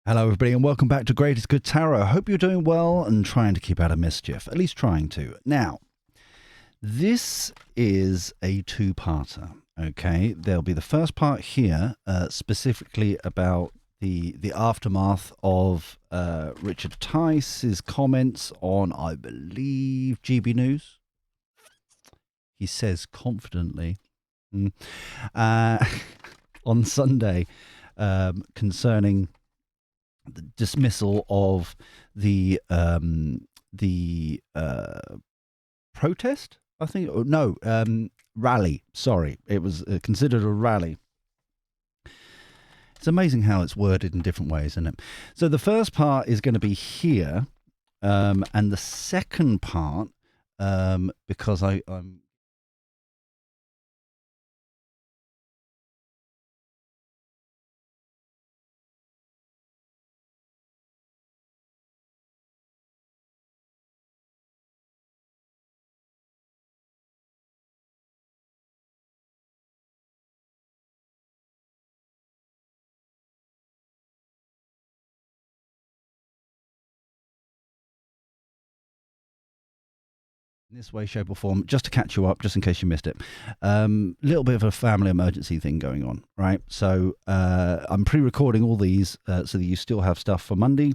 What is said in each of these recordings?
Hello, everybody, and welcome back to Greatest Good Tarot. I hope you're doing well and trying to keep out of mischief, at least trying to. Now, this is a two-parter, okay? There'll be the first part here, specifically about the aftermath of Richard Tice's comments on, I believe, GB News. He says confidently on Sunday concerning the dismissal of the protest, I think. No, rally. Sorry, it was considered a rally. It's amazing how it's worded in different ways, isn't it? So the first part is going to be here, and the second part, because I'm in this way, shape, or form, just to catch you up, just in case you missed it. Little bit of a family emergency thing going on, right? So I'm pre-recording all these so that you still have stuff for Monday.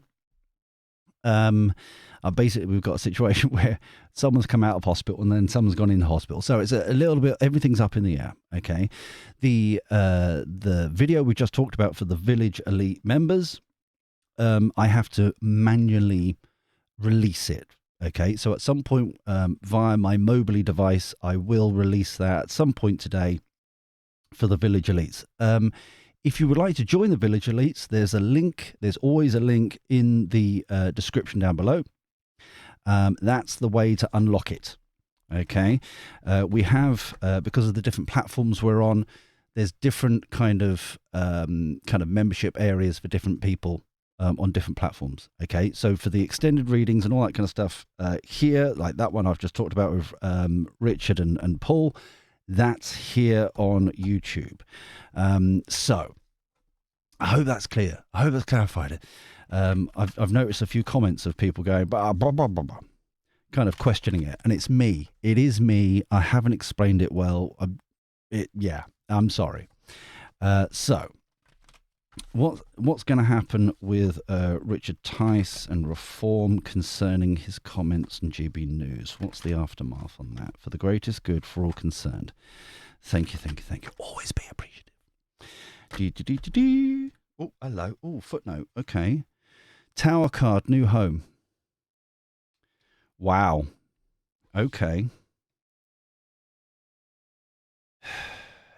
Basically, we've got a situation where someone's come out of hospital and then someone's gone in hospital. So it's a little bit, everything's up in the air, okay? The video we just talked about for the Village Elite members, I have to manually release it. Okay, so at some point via my Mobily device, I will release that at some point today for the Village Elites. If you would like to join the Village Elites, there's a link. There's always a link in the description down below. That's the way to unlock it. Okay, we have, because of the different platforms we're on, there's different kind of membership areas for different people. On different platforms. Okay, so for the extended readings and all that kind of stuff here, like that one I've just talked about with Richard and Paul, that's here on YouTube. So I hope that's clear. I hope that's clarified it. I've noticed a few comments of people going blah, blah, blah, blah, blah, kind of questioning it, and it's me. It is me. I haven't explained it well. I'm sorry. So what's going to happen with Richard Tice and reform concerning his comments in GB News? What's the aftermath on that? For the greatest good for all concerned. Thank you, thank you, thank you. Always be appreciative. Oh, hello. Oh, footnote. Okay. Tower card, new home. Wow. Okay.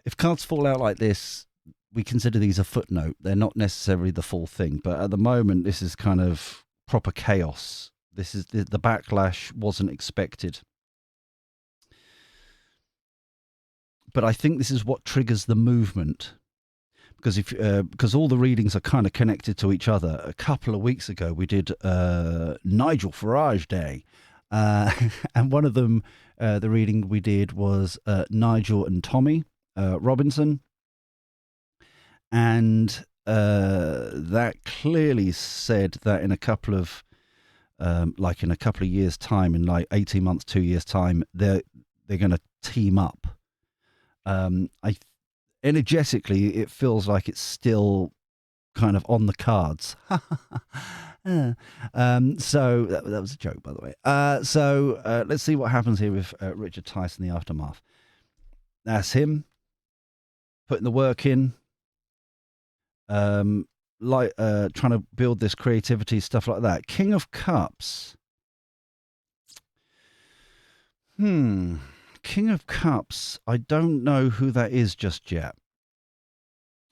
If cards fall out like this, we consider these a footnote. They're not necessarily the full thing, but at the moment, this is kind of proper chaos. This is the backlash wasn't expected, but I think this is what triggers the movement, because because all the readings are kind of connected to each other. A couple of weeks ago, we did Nigel Farage Day, and one of them, the reading we did was Nigel and Tommy Robinson. And that clearly said that in a couple of years' time, in like 18 months, 2 years' time, they're going to team up. Energetically, it feels like it's still kind of on the cards. So that was a joke, by the way. So let's see what happens here with Richard Tice in the aftermath. That's him putting the work in. Trying to build this creativity, stuff like that. King of Cups. King of Cups. I don't know who that is just yet.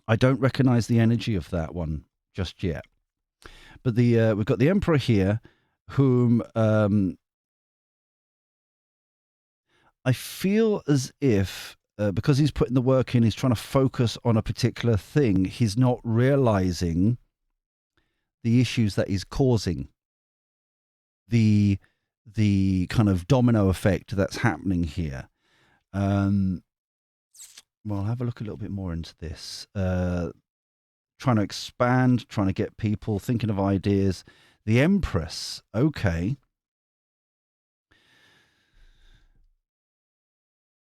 I don't recognize the energy of that one just yet. But we've got the Emperor here, whom I feel as if, because he's putting the work in, he's trying to focus on a particular thing. He's not realizing the issues that he's causing, the kind of domino effect that's happening here. Well, I'll have a look a little bit more into this. trying to expand, trying to get people thinking of ideas. The Empress, okay.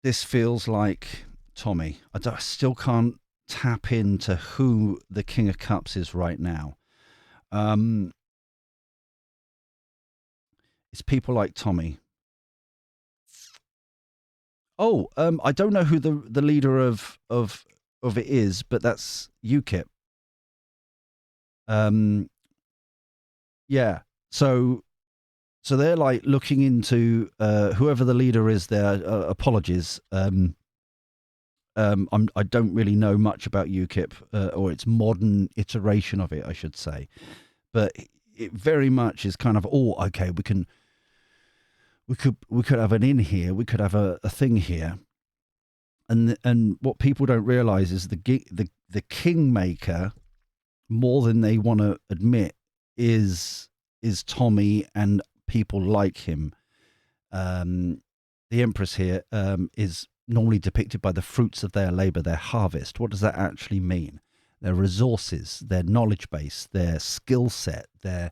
This feels like Tommy. I still can't tap into who the King of Cups is right now. It's people like Tommy. Oh, I don't know who the leader of it is, but that's UKIP. Yeah. So they're like looking into whoever the leader is there. Apologies. I don't really know much about UKIP or its modern iteration of it, I should say, but it very much is kind of, okay, we could have an in here, we could have a thing here, and what people don't realize is the kingmaker, more than they want to admit, is Tommy and people like him. The Empress here is normally depicted by the fruits of their labor, their harvest. What does that actually mean? Their resources, their knowledge base, their skill set, their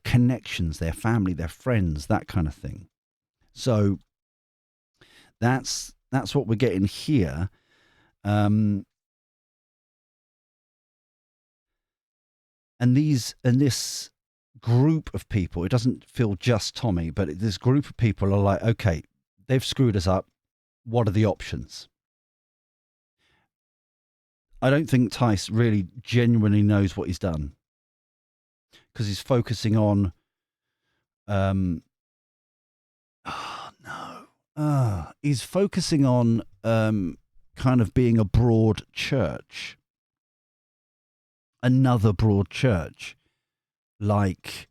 connections, their family, their friends, that kind of thing. So that's what we're getting here. And this group of people, it doesn't feel just Tommy, but this group of people are like, okay, they've screwed us up. What are the options? I don't think Tice really genuinely knows what he's done, because he's focusing on he's focusing on kind of being a broad church, another broad church, like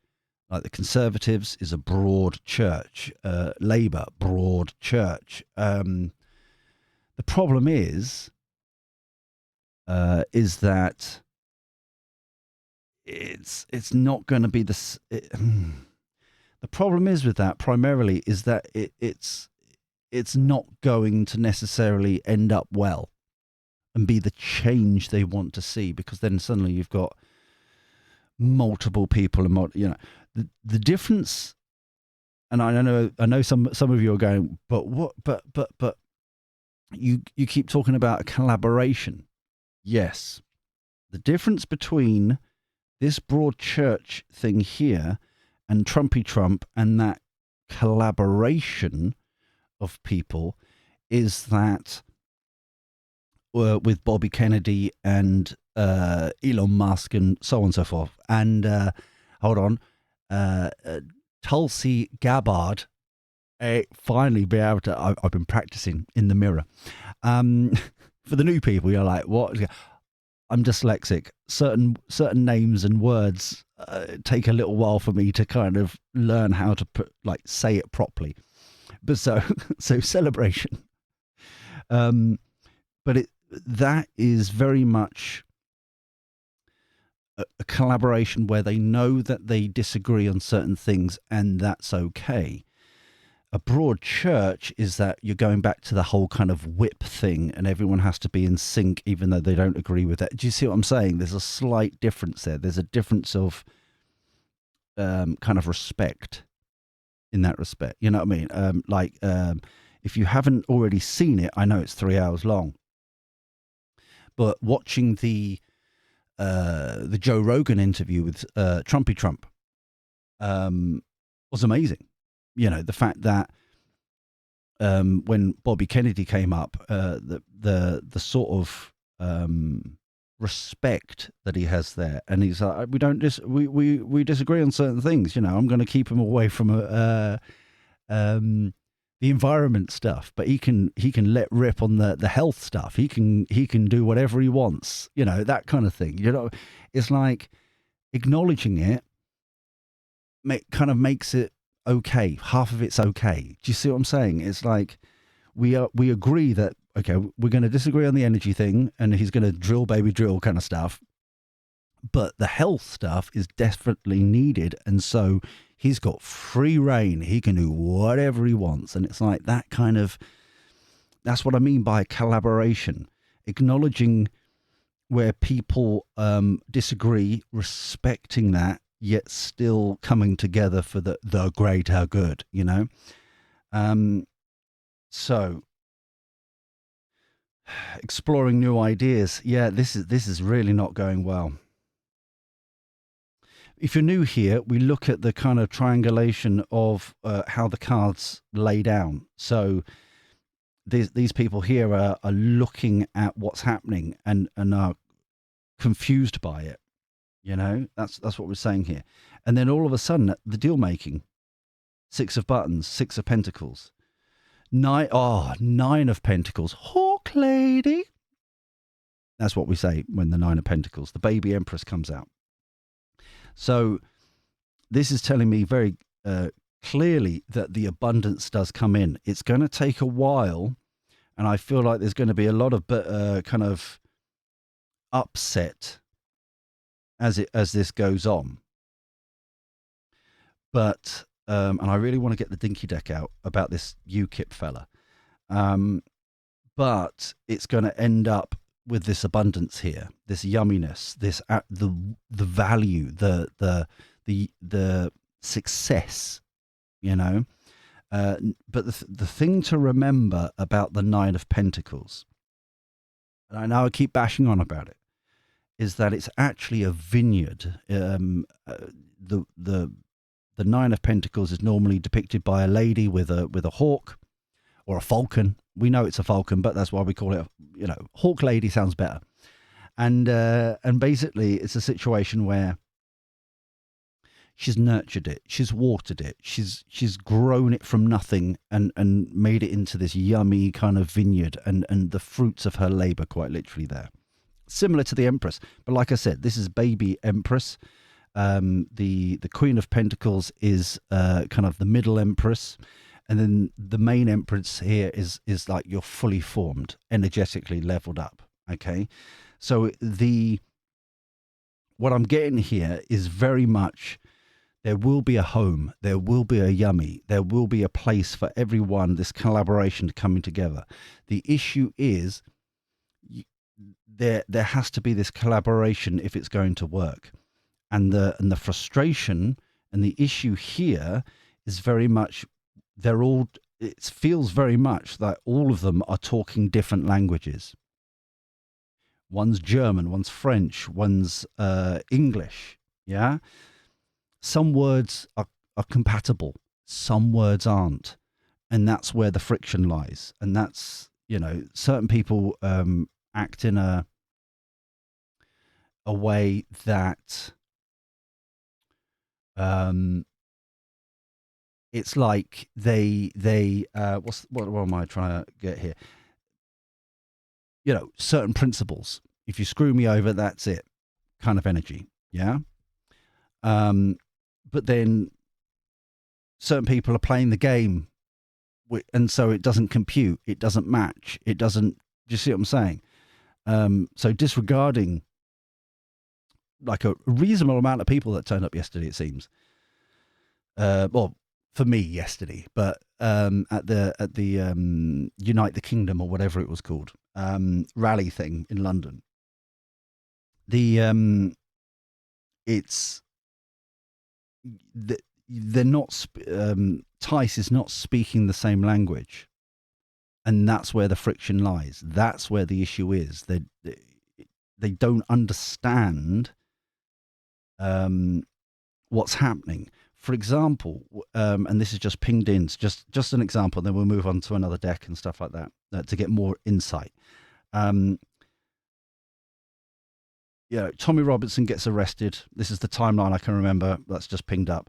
the Conservatives is a broad church, Labour, broad church. The problem is that it's not going to be this. The problem is with that primarily is that it's not going to necessarily end up well and be the change they want to see, because then suddenly you've got multiple people and the difference. And I know some of you are going, but what? But you keep talking about a collaboration. Yes, the difference between this broad church thing here and Trumpy Trump and that collaboration of people is that with Bobby Kennedy and Elon Musk and so on and so forth. And hold on, Tulsi Gabbard, finally be able to. I've been practicing in the mirror. For the new people, you're like, what? I'm dyslexic. Certain names and words take a little while for me to kind of learn how to say it properly. But so celebration. But that is very much a collaboration where they know that they disagree on certain things, and that's okay. A broad church is that you're going back to the whole kind of whip thing, and everyone has to be in sync even though they don't agree with it. Do you see what I'm saying? There's a slight difference there. There's a difference of kind of respect in that respect. You know what I mean? If you haven't already seen it, I know it's 3 hours long, but watching the Joe Rogan interview with Trumpy Trump was amazing. You know, the fact that when Bobby Kennedy came up, the sort of respect that he has there, and he's like, we disagree on certain things. You know, I'm going to keep him away from the environment stuff, but he can let rip on the health stuff. He can do whatever he wants. You know, that kind of thing. You know, it's like acknowledging it kind of makes it okay. Half of it's okay. Do you see what I'm saying? It's like we agree that, okay, we're going to disagree on the energy thing, and he's going to drill baby drill kind of stuff, but the health stuff is definitely needed, and so he's got free reign. He can do whatever he wants, and it's like that kind of, that's what I mean by collaboration, acknowledging where people disagree, respecting that, yet still coming together for the greater good, you know? So exploring new ideas. Yeah, this is really not going well. If you're new here, we look at the kind of triangulation of how the cards lay down. So these people here are looking at what's happening and are confused by it. You know, that's what we're saying here. And then all of a sudden, the deal making, 6 of buttons, 6 of pentacles, 9 of pentacles, hawk lady. That's what we say when the 9 of pentacles, the baby empress comes out. So this is telling me very clearly that the abundance does come in. It's going to take a while, and I feel like there's going to be a lot of kind of upset as this goes on. But and I really want to get the dinky deck out about this UKIP fella. But it's going to end up with this abundance here, this yumminess, this the value, the success, you know. But the thing to remember about the 9 of Pentacles, and I know I keep bashing on about it, is that it's actually a vineyard. The 9 of Pentacles is normally depicted by a lady with a hawk or a falcon. We know it's a falcon, but that's why we call it, you know, hawk lady sounds better. And basically it's a situation where she's nurtured it, she's watered it, she's grown it from nothing and made it into this yummy kind of vineyard, and the fruits of her labor quite literally there. Similar to the Empress, but like I said, this is baby Empress. The Queen of Pentacles is kind of the middle Empress, and then the main Empress here is like you're fully formed, energetically leveled up. Okay, so what I'm getting here is very much there will be a home, there will be a yummy, there will be a place for everyone. This collaboration coming together. The issue is there has to be this collaboration if it's going to work. And the frustration and the issue here is very much it feels very much that all of them are talking different languages. One's German, one's French, one's English. Yeah. Some words are compatible, some words aren't. And that's where the friction lies. And that's, you know, certain people act in a way that it's like they what am I trying to get here? You know, certain principles. If you screw me over, that's it, kind of energy. Yeah. But then certain people are playing the game, and so it doesn't compute, it doesn't match, it doesn't. Do you see what I'm saying? So disregarding like a reasonable amount of people that turned up yesterday, it seems. Well, for me yesterday, but at the Unite the Kingdom or whatever it was called, rally thing in London. They're not. Tice is not speaking the same language, and that's where the friction lies. That's where the issue is. They don't understand what's happening. For example, and this is just pinged in, just an example, then we'll move on to another deck and stuff like that to get more insight. Tommy Robinson gets arrested. This is the timeline I can remember. That's just pinged up.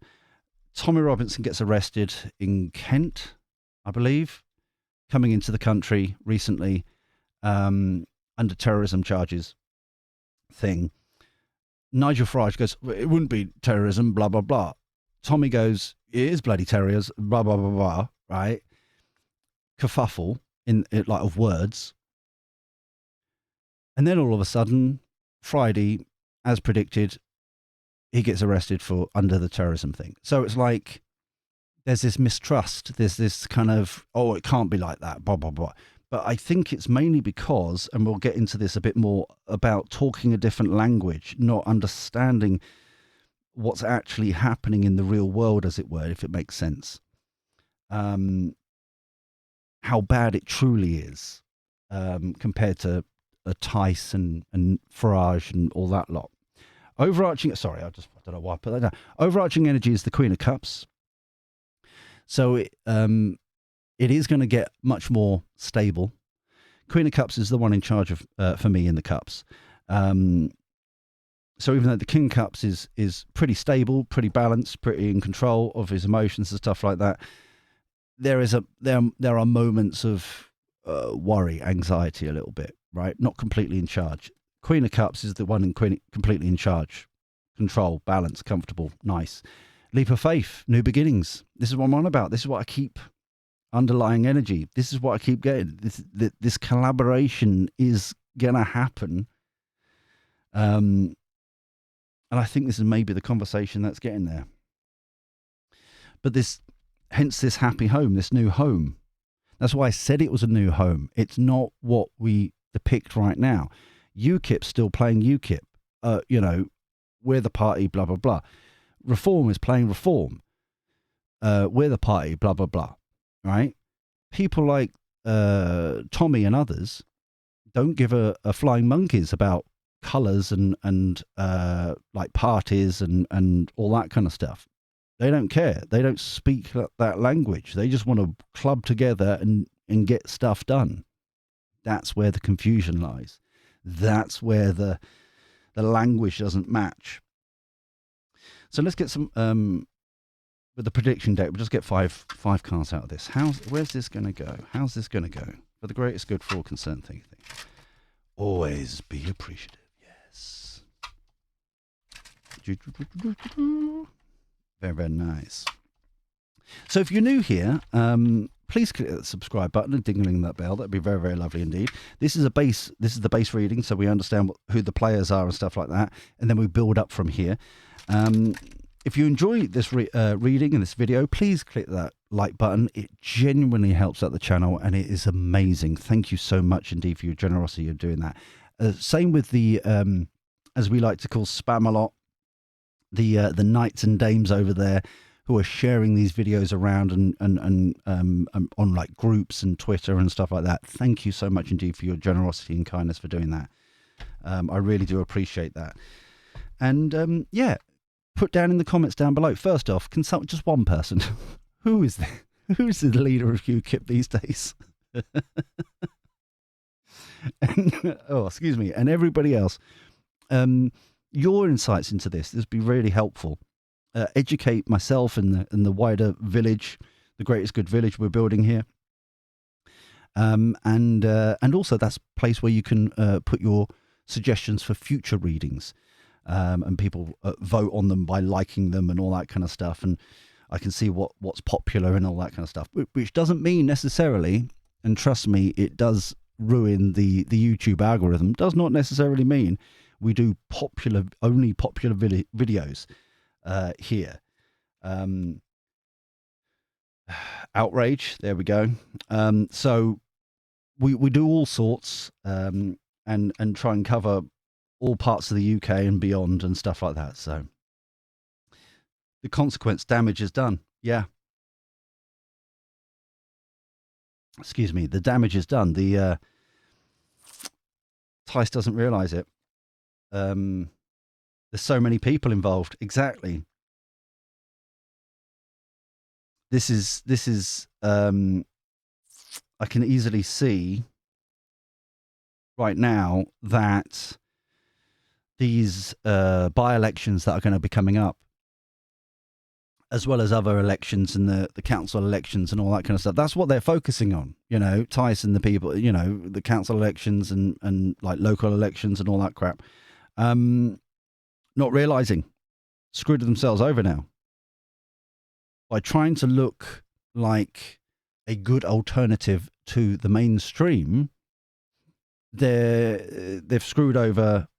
Tommy Robinson gets arrested in Kent, I believe, coming into the country recently under terrorism charges thing. Nigel Farage goes, it wouldn't be terrorism, blah, blah, blah. Tommy goes, it is bloody terrorism, blah, blah, blah, blah, right? Kerfuffle in it, like, of words. And then all of a sudden, Friday, as predicted, he gets arrested for under the terrorism thing. So it's like there's this mistrust. There's this kind of, oh, it can't be like that, blah, blah, blah. But I think it's mainly because, and we'll get into this a bit more, about talking a different language, not understanding what's actually happening in the real world, as it were, if it makes sense. How bad it truly is compared to Tice and Farage and all that lot. Overarching, sorry, I don't know why I put that down. Overarching energy is the Queen of Cups. So it is going to get much more stable. Queen of Cups is the one in charge of, for me, in the cups. So even though the King of Cups is pretty stable, pretty balanced, pretty in control of his emotions and stuff like that, there are moments of worry, anxiety a little bit, right? Not completely in charge. Queen of Cups is the one completely in charge. Control, balance, comfortable, nice. Leap of faith, new beginnings. This is what I'm on about. This is what I keep underlying energy. This is what I keep getting. This collaboration is going to happen. And I think this is maybe the conversation that's getting there. But hence this happy home, this new home. That's why I said it was a new home. It's not what we depict right now. UKIP's still playing UKIP. We're the party, blah, blah, blah. Reform is playing Reform. We're the party, blah, blah, blah. Right? People like Tommy and others don't give a flying monkeys about colours and like parties and all that kind of stuff. They don't care. They don't speak that language. They just want to club together and get stuff done. That's where the confusion lies. That's where the language doesn't match. So let's get some with the prediction deck. We'll just get five cards out of this. Where's this going to go? How's this going to go? For the greatest good for all concerned thing. Always be appreciative. Yes. Very, very nice. So if you're new here, please click the subscribe button and dingling that bell. That'd be very, very lovely indeed. This is the base reading, so we understand who the players are and stuff like that, and then we build up from here. If you enjoy this reading and this video, please click that like button. It genuinely helps out the channel, and it is amazing. Thank you so much indeed for your generosity of doing that. Same with the, as we like to call spam a lot, the knights and dames over there who are sharing these videos around and on like groups and Twitter and stuff like that. Thank you so much indeed for your generosity and kindness for doing that. I really do appreciate that. And yeah, put down in the comments down below. First off, consult just one person. Who's the leader of UKIP these days? And, oh, excuse me, and everybody else. Your insights into this would be really helpful. Educate myself and the wider village, the greatest good village we're building here. And also that's a place where you can put your suggestions for future readings. And people vote on them by liking them and all that kind of stuff. And I can see what's popular and all that kind of stuff, which doesn't mean necessarily, and trust me, it does ruin the YouTube algorithm, does not necessarily mean we do only popular videos here. Outrage, there we go. So we do all sorts and try and cover all parts of the UK and beyond and stuff like that. So the consequence, damage is done. Yeah. Excuse me, the damage is done. The Tice doesn't realise it. There's so many people involved. Exactly. This is I can easily see right now that these by-elections that are going to be coming up, as well as other elections and the council elections and all that kind of stuff, that's what they're focusing on. You know, Tice and the people, you know, the council elections and like local elections and all that crap. Not realising, screwed themselves over now by trying to look like a good alternative to the mainstream. They've screwed over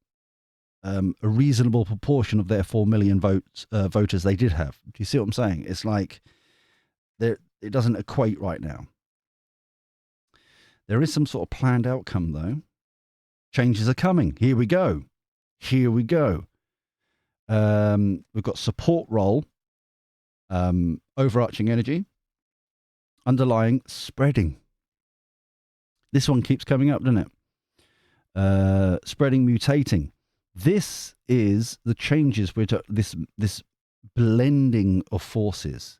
a reasonable proportion of their 4 million voters they did have. Do you see what I'm saying? It's like it doesn't equate right now. There is some sort of planned outcome, though. Changes are coming. Here we go. Here we go. We've got support role, overarching energy, underlying spreading. This one keeps coming up, doesn't it? Spreading, mutating. This is the changes this blending of forces,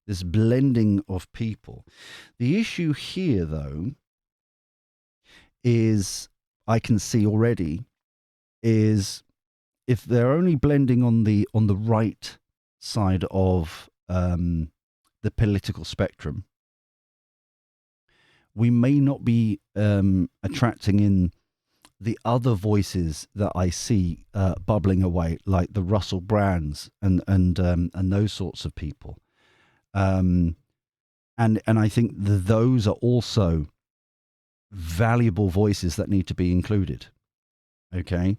this blending of people. The issue here, though, is I can see already is if they're only blending on the right side of the political spectrum, we may not be attracting in the other voices that I see bubbling away, like the Russell Brands and those sorts of people, and I think those are also valuable voices that need to be included. Okay,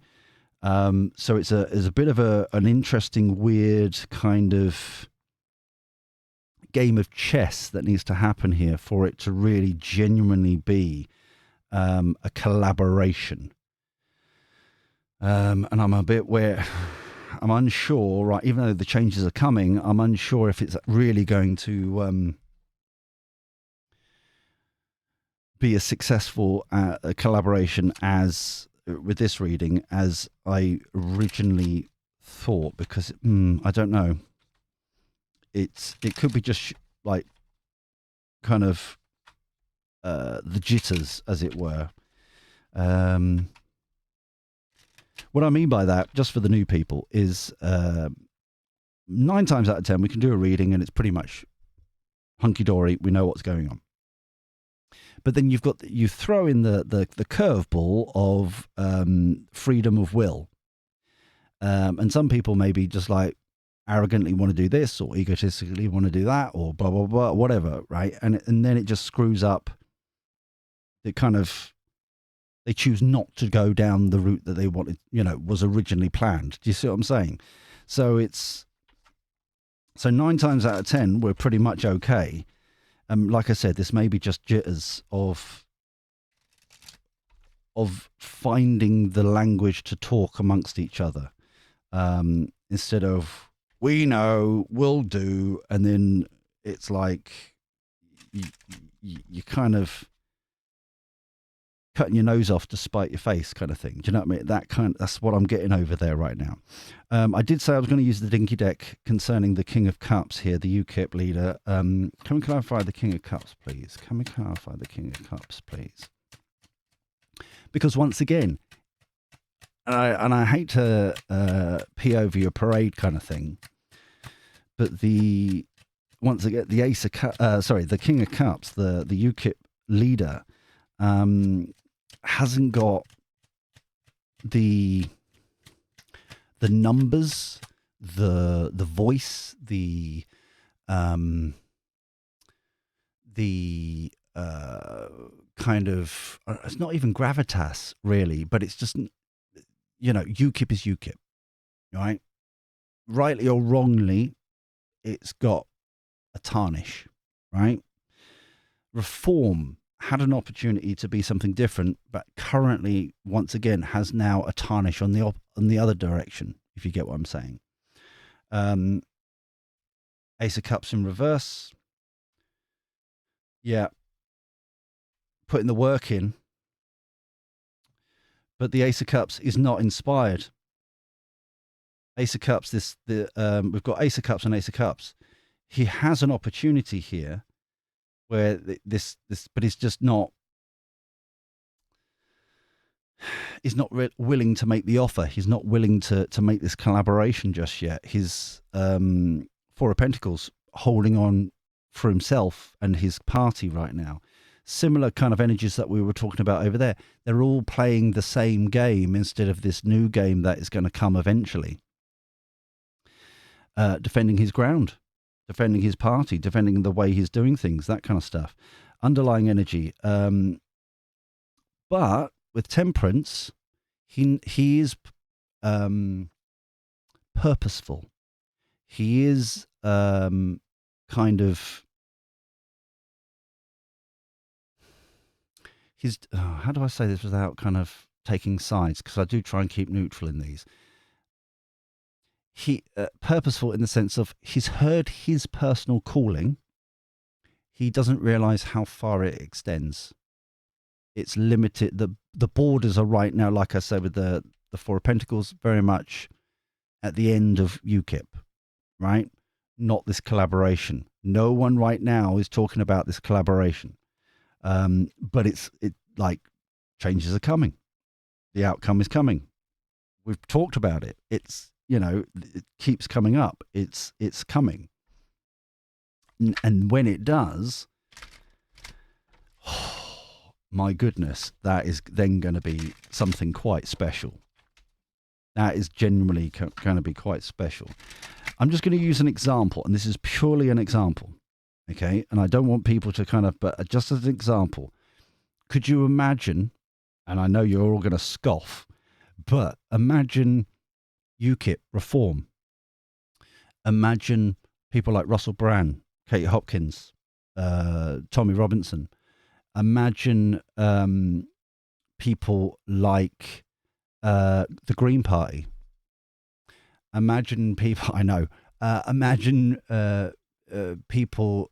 so it's a bit of an interesting, weird kind of game of chess that needs to happen here for it to really genuinely be a collaboration. And I'm a bit where I'm unsure, right? Even though the changes are coming, I'm unsure if it's really going to be as successful a collaboration as with this reading as I originally thought, because I don't know. It could be just like kind of the jitters, as it were. What I mean by that, just for the new people, is 9 times out of 10 we can do a reading and it's pretty much hunky-dory. We know what's going on. But then you throw in the curveball of freedom of will, and some people maybe just like arrogantly want to do this or egotistically want to do that or blah blah blah, whatever, right? And then it just screws up. It kind of, they choose not to go down the route that they wanted, was originally planned. Do you see what I'm saying? So 9 times out of 10 we're pretty much okay. Like I said, this may be just jitters of finding the language to talk amongst each other, instead of we know, we'll do, and then it's like you kind of cutting your nose off to spite your face kind of thing. Do you know what I mean? That's what I'm getting over there right now. I did say I was going to use the dinky deck concerning the King of Cups here, the UKIP leader. Can we clarify the King of Cups, please? Can we clarify the King of Cups, please? Because once again, and I hate to pee over your parade kind of thing, but once again, the the King of Cups, the UKIP leader, hasn't got the numbers, the voice, the kind of, it's not even gravitas really, but it's just, UKIP is UKIP, right? Rightly or wrongly, it's got a tarnish, right? Reform had an opportunity to be something different, but currently, once again, has now a tarnish on the other direction, if you get what I'm saying. Ace of Cups in reverse. Yeah. Putting the work in. But the Ace of Cups is not inspired. Ace of Cups, we've got Ace of Cups and Ace of Cups. He has an opportunity here where but he's just not, willing to make the offer. He's not willing to make this collaboration just yet. His Four of Pentacles holding on for himself and his party right now. Similar kind of energies that we were talking about over there. They're all playing the same game instead of this new game that is going to come eventually. Defending his ground, defending his party, defending the way he's doing things, that kind of stuff. Underlying energy. But with Temperance, he is purposeful. He is how do I say this without kind of taking sides? Because I do try and keep neutral in these. He purposeful in the sense of he's heard his personal calling. He doesn't realize how far it extends. It's limited. The borders are right now, like I said, with the Four of Pentacles, very much at the end of UKIP, right? Not this collaboration. No one right now is talking about this collaboration. But it like changes are coming. The outcome is coming. We've talked about it. It's, it keeps coming up. It's coming. And when it does, oh, my goodness, that is then going to be something quite special. That is genuinely going to be quite special. I'm just going to use an example, and this is purely an example, okay? And I don't want people to but just as an example, could you imagine, and I know you're all going to scoff, but imagine UKIP reform. Imagine people like Russell Brand, Kate Hopkins, Tommy Robinson. Imagine people like the Green Party. Imagine people, I know, imagine people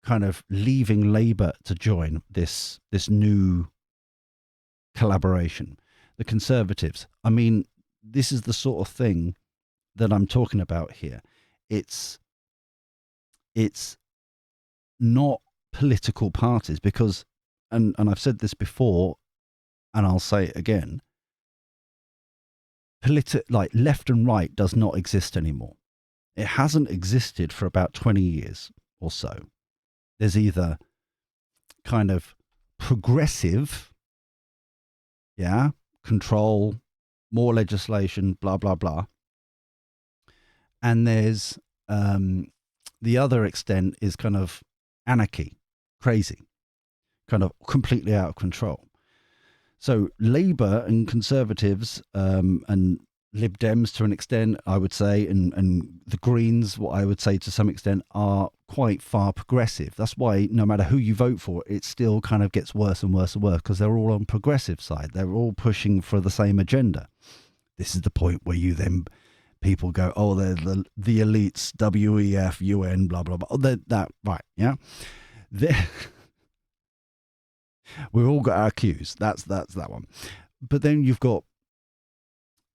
kind of leaving Labour to join this new collaboration. The Conservatives. I mean, this is the sort of thing that I'm talking about here. It's not political parties because, and I've said this before, and I'll say it again, like left and right does not exist anymore. It hasn't existed for about 20 years or so. There's either kind of progressive, control, more legislation, blah, blah, blah. And there's the other extent is kind of anarchy, crazy, kind of completely out of control. So Labour and Conservatives and Lib Dems to an extent, I would say, and the Greens, what I would say to some extent, are quite far progressive. That's why no matter who you vote for, it still kind of gets worse and worse and worse because they're all on progressive side. They're all pushing for the same agenda. This is the point where people go, oh, they're the elites, WEF, UN, blah, blah, blah. Oh, that, right, yeah? We've all got our cues. That's that one. But then you've got,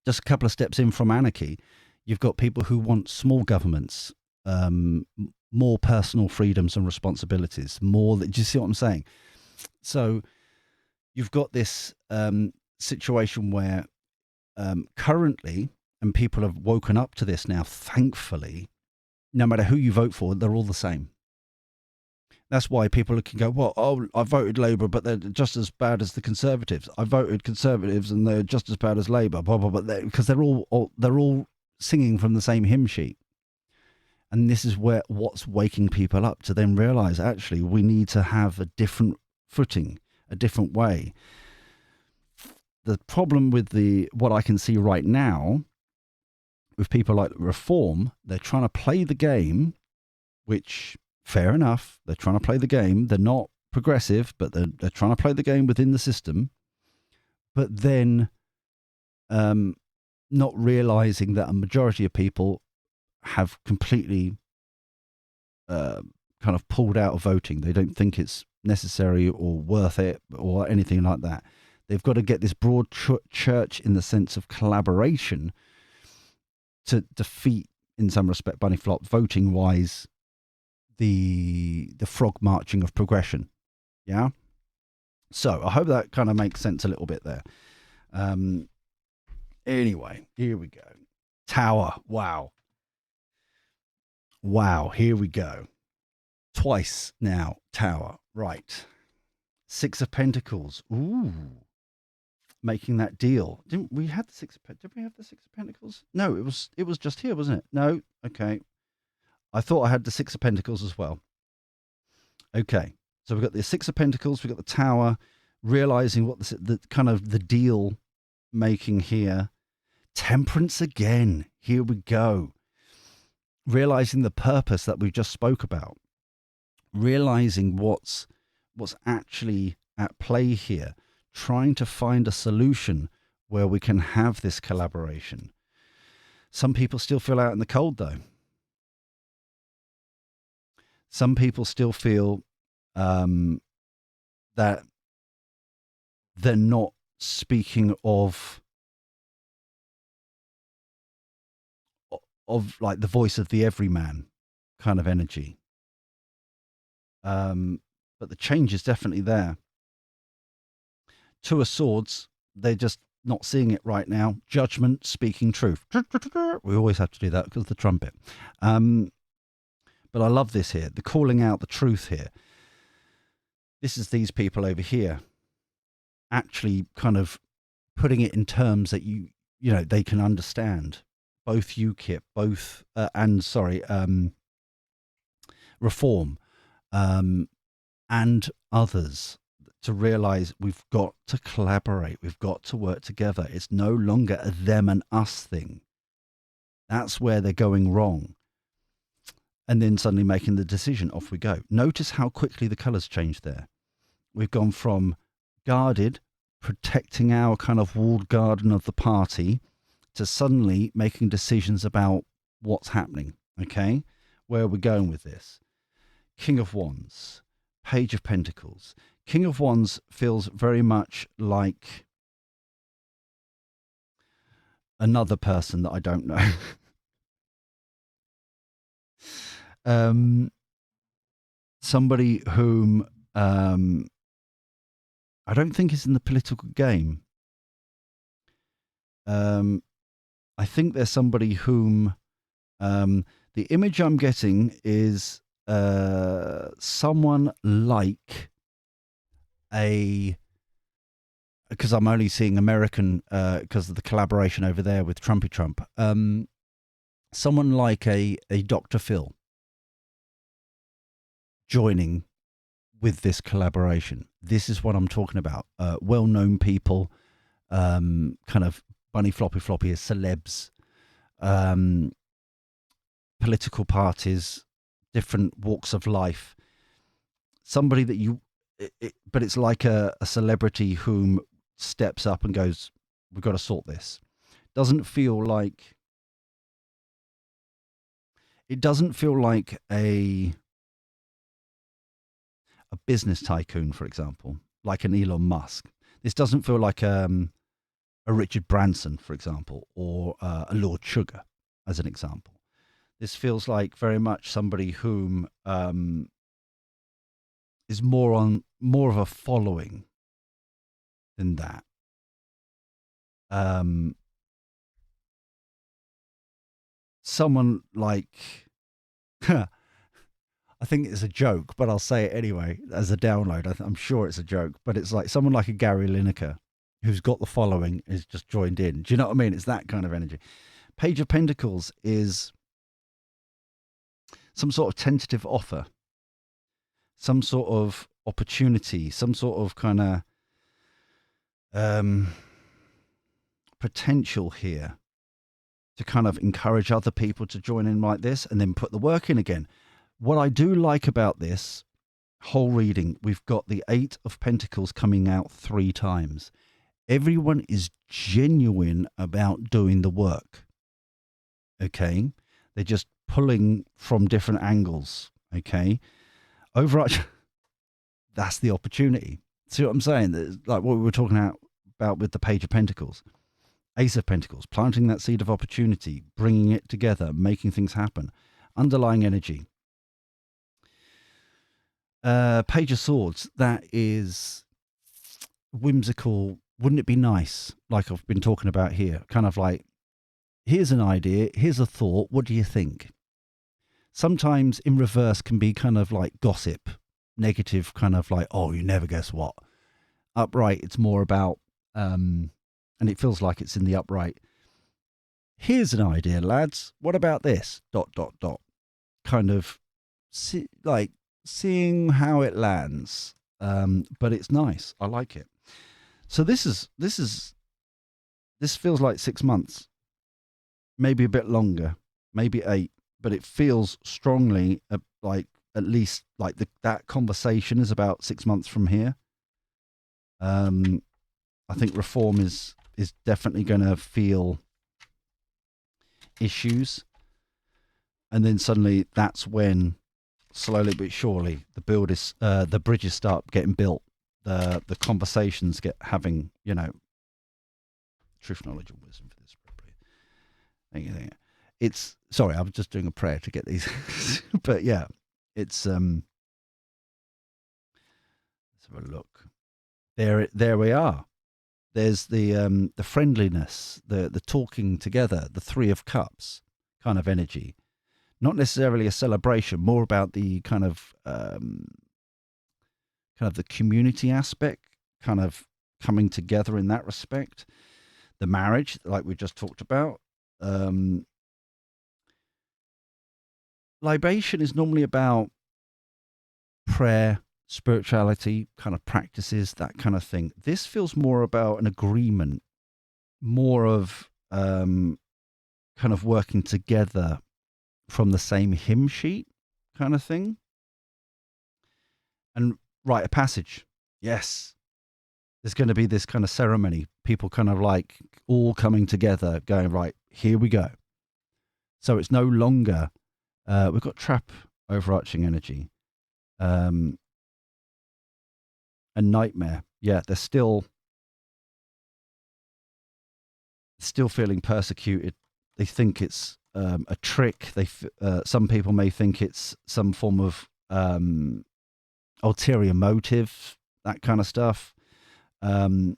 just a couple of steps in from anarchy, you've got people who want small governments, more personal freedoms and responsibilities, do you see what I'm saying? So you've got this situation where currently, and people have woken up to this now, thankfully, no matter who you vote for, they're all the same. That's why people can go, well, oh, I voted Labour, but they're just as bad as the Conservatives. I voted Conservatives, and they're just as bad as Labour. Blah blah blah. Because they're all singing from the same hymn sheet. And this is what's waking people up to then realise actually we need to have a different footing, a different way. The problem with what I can see right now with people like Reform, they're trying to play the game, which. Fair enough. They're trying to play the game. They're not progressive, but they're trying to play the game within the system. But then not realizing that a majority of people have completely kind of pulled out of voting. They don't think it's necessary or worth it or anything like that. They've got to get this broad church in the sense of collaboration to defeat, in some respect, Bunny Flop, voting-wise, the frog marching of progression. Yeah. So I hope that kind of makes sense a little bit there. Anyway, here we go. Tower. Wow. Here we go. Twice now. Tower. Right. Six of Pentacles. Ooh. Making that deal. Did we have the Six of Pentacles? No, it was just here, wasn't it? No. Okay. I thought I had the Six of Pentacles as well. Okay, so we've got the Six of Pentacles, we've got the Tower, realizing what the kind of the deal making here. Temperance again. Here we go. Realizing the purpose that we just spoke about. Realizing what's actually at play here, trying to find a solution where we can have this collaboration. Some people still feel out in the cold, though. Some people still feel that they're not speaking of like the voice of the everyman kind of energy. But the change is definitely there. Two of Swords, they're just not seeing it right now. Judgment, speaking truth. We always have to do that because of the trumpet. But I love this here, the calling out the truth here. This is these people over here actually kind of putting it in terms that they can understand. Both UKIP, Reform, and others, to realize we've got to collaborate. We've got to work together. It's no longer a them and us thing. That's where they're going wrong. And then suddenly making the decision, off we go. Notice how quickly the colours changed there. We've gone from guarded, protecting our kind of walled garden of the party, to suddenly making decisions about what's happening. Okay? Where are we going with this? King of Wands, Page of Pentacles. King of Wands feels very much like another person that I don't know. Somebody whom I don't think is in the political game. I think there's somebody whom the image I'm getting is someone like because I'm only seeing American because of the collaboration over there with Trumpy Trump. Someone like a Dr. Phil joining with this collaboration. This is what I'm talking about. Well-known people, kind of bunny floppy as celebs, political parties, different walks of life. Somebody that but it's like a celebrity whom steps up and goes, we've got to sort this. Doesn't feel like a business tycoon, for example, like an Elon Musk. This doesn't feel like a Richard Branson, for example, or a Lord Sugar, as an example. This feels like very much somebody whom is more of a following than that. Someone like, I think it's a joke, but I'll say it anyway as a download. I'm sure it's a joke, but it's like someone like a Gary Lineker who's got the following, is just joined in. Do you know what I mean? It's that kind of energy. Page of Pentacles is some sort of tentative offer, some sort of opportunity, some sort of kind of potential here to kind of encourage other people to join in like this and then put the work in again. What I do like about this whole reading, we've got the 8 of Pentacles coming out 3 times. Everyone is genuine about doing the work. Okay? They're just pulling from different angles. Okay? Overarching, that's the opportunity. See what I'm saying? Like what we were talking about with the Page of Pentacles. Ace of Pentacles, planting that seed of opportunity, bringing it together, making things happen. Underlying energy. Page of Swords, that is whimsical. Wouldn't it be nice? Like I've been talking about here. Kind of like, here's an idea, here's a thought, what do you think? Sometimes in reverse can be kind of like gossip. Negative, kind of like, oh, you never guess what. Upright, it's more about... and it feels like it's in the upright. Here's an idea, lads. What about this? ... Kind of seeing how it lands. But it's nice. I like it. So this feels like 6 months. Maybe a bit longer. Maybe 8. But it feels strongly like at least like that conversation is about 6 months from here. I think reform is definitely going to feel issues, and then suddenly that's when, slowly but surely, the bridges start getting built, the conversations get having, truth, knowledge, and wisdom for this. Probably. Thank you. It's sorry, I was just doing a prayer to get these, but yeah, it's let's have a look. There we are. There's the friendliness, the talking together, the Three of Cups kind of energy. Not necessarily a celebration, more about the kind of the community aspect, kind of coming together in that respect. The marriage, like we just talked about. Libation is normally about prayer, spirituality, kind of practices, that kind of thing. This feels more about an agreement, more of kind of working together from the same hymn sheet kind of thing. And rite of passage. Yes. There's going to be this kind of ceremony, people kind of like all coming together, going, right, here we go. So it's no longer, we've got trap overarching energy. And nightmare. Yeah, they're still feeling persecuted. They think it's a trick. Some people may think it's some form of ulterior motive, that kind of stuff. They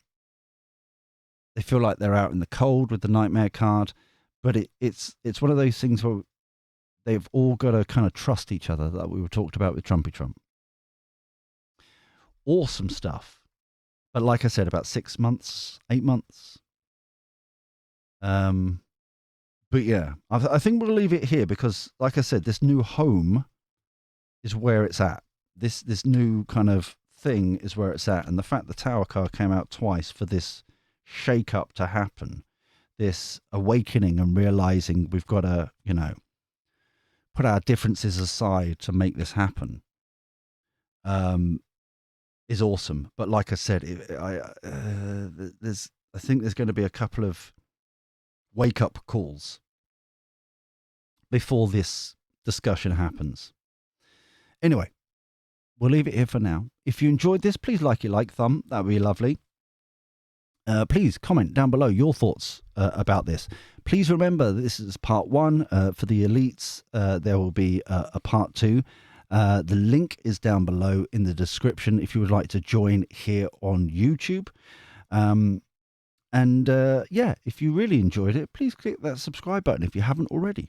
feel like they're out in the cold with the nightmare card, but it's one of those things where they've all got to kind of trust each other, that we were talked about with Trumpy Trump. Awesome stuff. But like I said, about 6 months, 8 months. But yeah, I think we'll leave it here because, like I said, this new home is where it's at. This new kind of thing is where it's at. And the fact the Tower card came out twice for this shake-up to happen, this awakening and realizing we've got to, put our differences aside to make this happen, is awesome. But like I said, I think there's going to be a couple of wake-up calls before this discussion happens. Anyway, we'll leave it here for now. If you enjoyed this, please like thumb. That would be lovely. Please comment down below your thoughts about this. Please remember this is part 1. For the elites, there will be a part 2. The link is down below in the description if you would like to join here on YouTube. If you really enjoyed it, please click that subscribe button if you haven't already.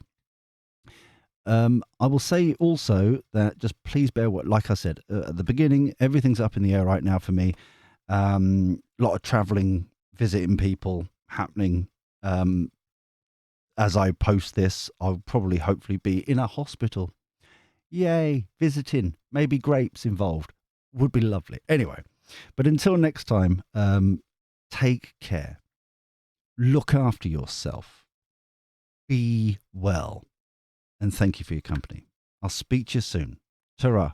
I will say also that just please bear what, like I said at the beginning, everything's up in the air right now for me. A lot of traveling, visiting people happening. As I post this, I'll probably hopefully be in a hospital. Yay, visiting, maybe grapes involved. Would be lovely. Anyway, but until next time, take care. Look after yourself. Be well. And thank you for your company. I'll speak to you soon. Ta-ra.